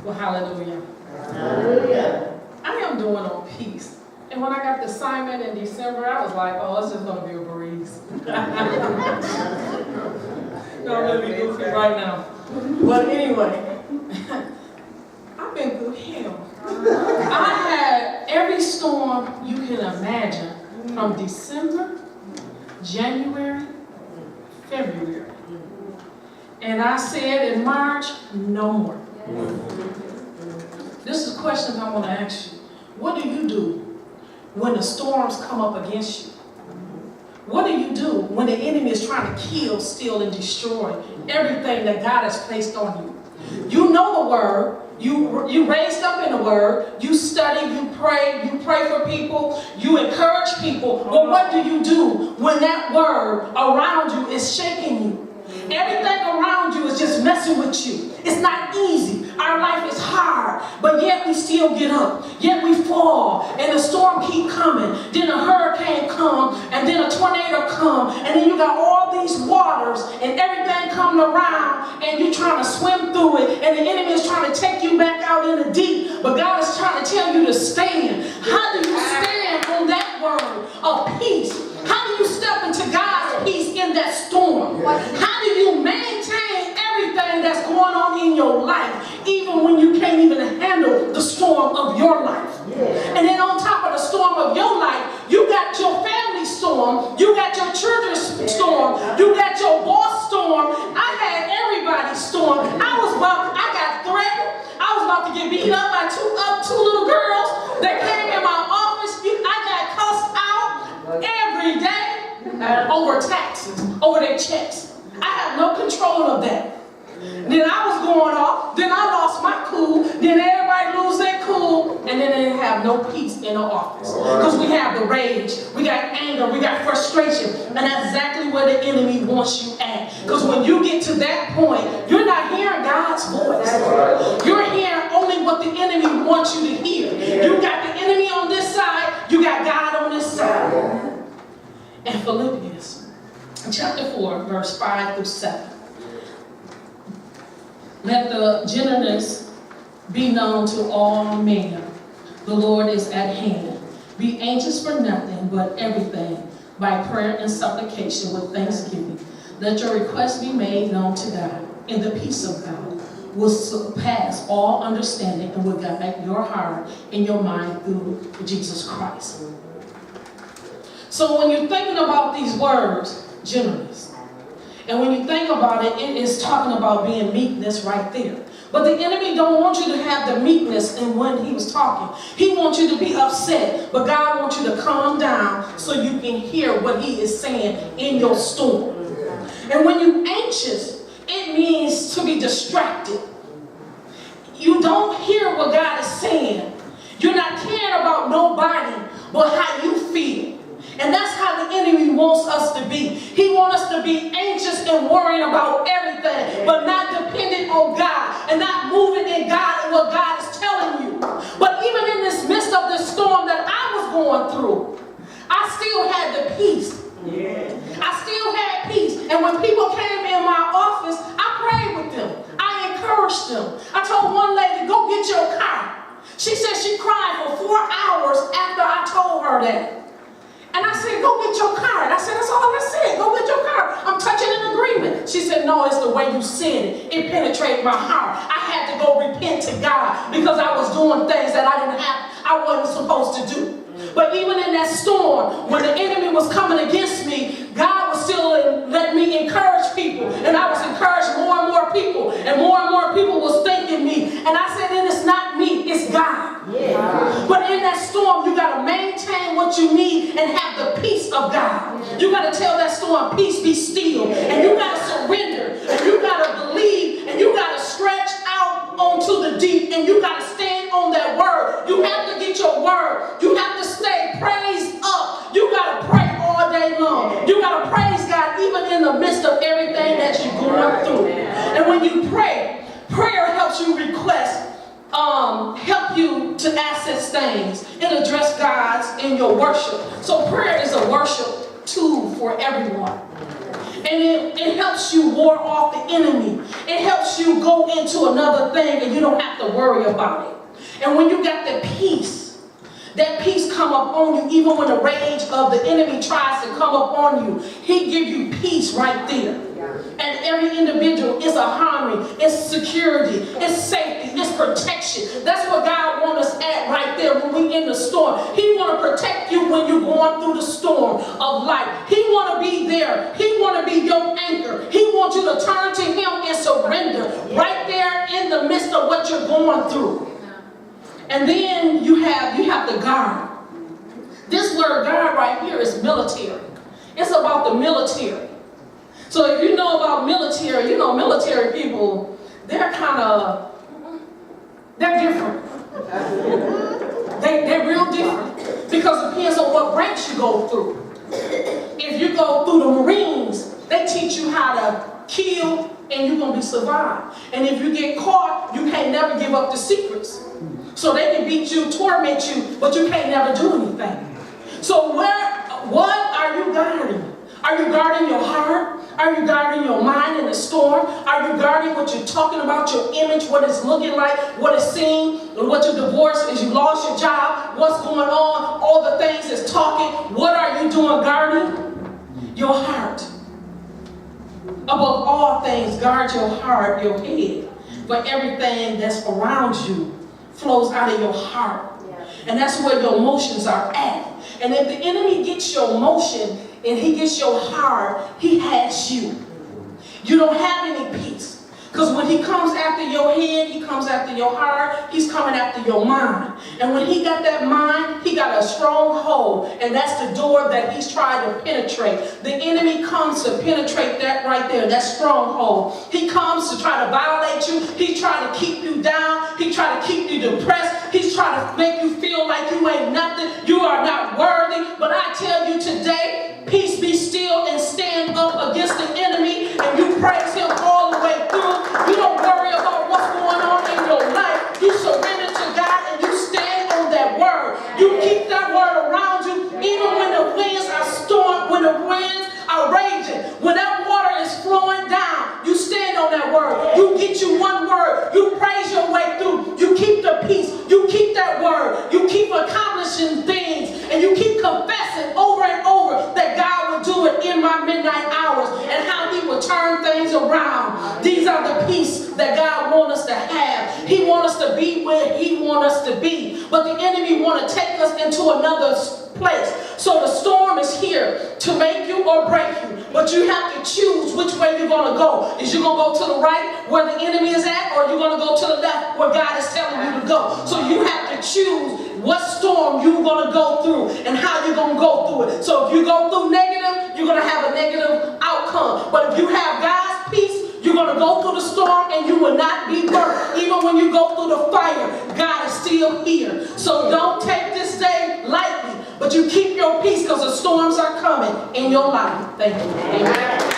Well, hallelujah. Hallelujah. I am doing on peace. And when I got the assignment in December, I was like, oh, it's just going to be a breeze. No, I'm going to be goofy right now. But anyway, I've been through hell. I had every storm you can imagine from December, January, February. And I said in March, no more. This is a question I want to ask you. What do you do when the storms come up against you? What do you do when the enemy is trying to kill, steal, and destroy everything that God has placed on you? You know the word. You raised up in the word. You study, you pray for people, you encourage people. But what do you do when that word around you is shaking you? Everything around you is just messing with you. It's not easy. Our life is hard, but yet we still get up. Yet we fall, and the storm keep coming. Then a hurricane come, and then a tornado come, and then you got all these waters, and everything coming around, and you're trying to swim through it, and the enemy is trying to take you back out in the deep, but God is trying to tell you to stand. How do you stand on that word of peace? How do you step into God's peace in that storm? How do you maintain everything that's going on in your life, even when you can't even handle the storm of your life? And then on top of the storm of your life, you got your family storm, you got your children's storm, you got your boss storm. I had everybody's storm. I got threatened. I was about to get beat up by two little girls that came in my office. I got cussed out every day over taxes, over their checks. I have no control of that. Then I was going off, then I lost my cool, then everybody lose their cool, and then they didn't have no peace in the office. Because we have the rage, we got anger, we got frustration, and that's exactly where the enemy wants you at. Because when you get to that point, you're not hearing God's voice. You're hearing only what the enemy wants you to hear. You got the enemy on this side, you got God on this side. And Philippians chapter 4, verse 5 through 7. Let the gentleness be known to all men. The Lord is at hand. Be anxious for nothing, but everything by prayer and supplication with thanksgiving. Let your requests be made known to God, and the peace of God will surpass all understanding and will guide your heart and your mind through Jesus Christ. So when you're thinking about these words, gentleness, and when you think about it, it is talking about being meekness right there. But the enemy don't want you to have the meekness in when he was talking. He wants you to be upset, but God wants you to calm down so you can hear what he is saying in your storm. And when you're anxious, it means to be distracted. You don't hear what God is saying. You're not caring about nobody but how you feel. And that's how the enemy wants us to be. He wants us to be anxious and worrying about everything, but not dependent on God and not moving in God and what God is telling you. But even in this midst of this storm that I was going through, I still had the peace. I still had peace. And when people came in my office, I prayed with them. I encouraged them. I told one lady, go get your car. She said she cried for 4 hours after I told her that. And I said, go get your car. And I said, that's all I said. Go get your car. I'm touching an agreement. She said, no, it's the way you said it. It penetrated my heart. I had to go repent to God because I was doing things that I wasn't supposed to do. But even in that storm, when the enemy was coming against me, God was still letting me encourage people. And I was encouraging more and more people. And more people was thanking me. And I said, and it's not me, it's God. But in that storm, you got to maintain what you need and have the peace of God. You got to tell that storm, peace be still. And you got to surrender. And you got to believe. And you got to stretch out onto the deep. And you got to stand on that word. You have to get your word. You have to stay praised up. You got to pray all day long. You got to praise God even in the midst of everything that you're going through. And when you pray, prayer helps you request, help you to access things and address God's in your worship. So prayer is a worship tool for everyone. And it helps you ward off the enemy. It helps you go into another thing and you don't have to worry about it. And when you got that peace come up on you, even when the rage of the enemy tries to come up on you, he give you peace right there. And every individual is a harmony, it's security, it's safety, it's protection. That's what God wants us at right there when we in the storm. He want to protect you when you're going through the storm of life. He want to be there. He want to be your anchor. He wants you to turn to him and surrender right there in the midst of what you're going through. And then you have the guard. This word guard right here is military. It's about the military. So if you know about military, you know military people, they're different. They're real different. Because it depends on what ranks you go through. If you go through the Marines, they teach you how to kill and you're going to be survived. And if you get caught, you can't never give up the secrets. So they can beat you, torment you, but you can't never do anything. So what are you guarding? Are you guarding your heart? Are you guarding your mind in the storm? Are you guarding what you're talking about, your image, what it's looking like, what it's seeing, what your divorce is, you lost your job, what's going on, all the things it's talking. What are you doing guarding? Your heart. Above all things, guard your heart, your head. For everything that's around you flows out of your heart. And that's where your emotions are at. And if the enemy gets your emotion and he gets your heart, he has you. You don't have any peace. Because when he comes after your head, he comes after your heart, he's coming after your mind. And when he got that mind, he got a stronghold. And that's the door that he's trying to penetrate. The enemy comes to penetrate that right there, that stronghold. He comes to try to violate you. He's trying to keep you down. He's trying to keep you depressed. He's trying to make you feel like you ain't nothing. You are not worthy. But I tell you today, peace be still and stand up against the enemy. And you praise him all the way through. You don't worry about what's going on in your life. You surrender to God and you stand on that word. You keep that word around you even when the winds are storm, when the winds are raging. When that water is flowing down, you stand on that word. You get you one word. You praise your way through. You keep the peace. You keep that word. You keep accomplishing things. And you keep confessing over and over that God will do it in my midnight hours and how he will turn things around. These are the peace that God wants us to have. He wants us to be where he wants us to be. But the enemy wants to take us into another place. So the storm is here to make you or break you. But you have to choose which way you're going to go. Is you going to go to the right where the enemy is at, or you're going to go to the left where God is telling you to go? So you have to choose what storm you're going to go through and how you're going to go through it. So if you go through negative, you're going to have a negative outcome. But if you have God's peace, you're going to go through the storm and you will not be burnt. Even when you go through the fire, God is still here. So don't take this day lightly, but you keep your peace because the storms are coming in your life. Thank you. Amen.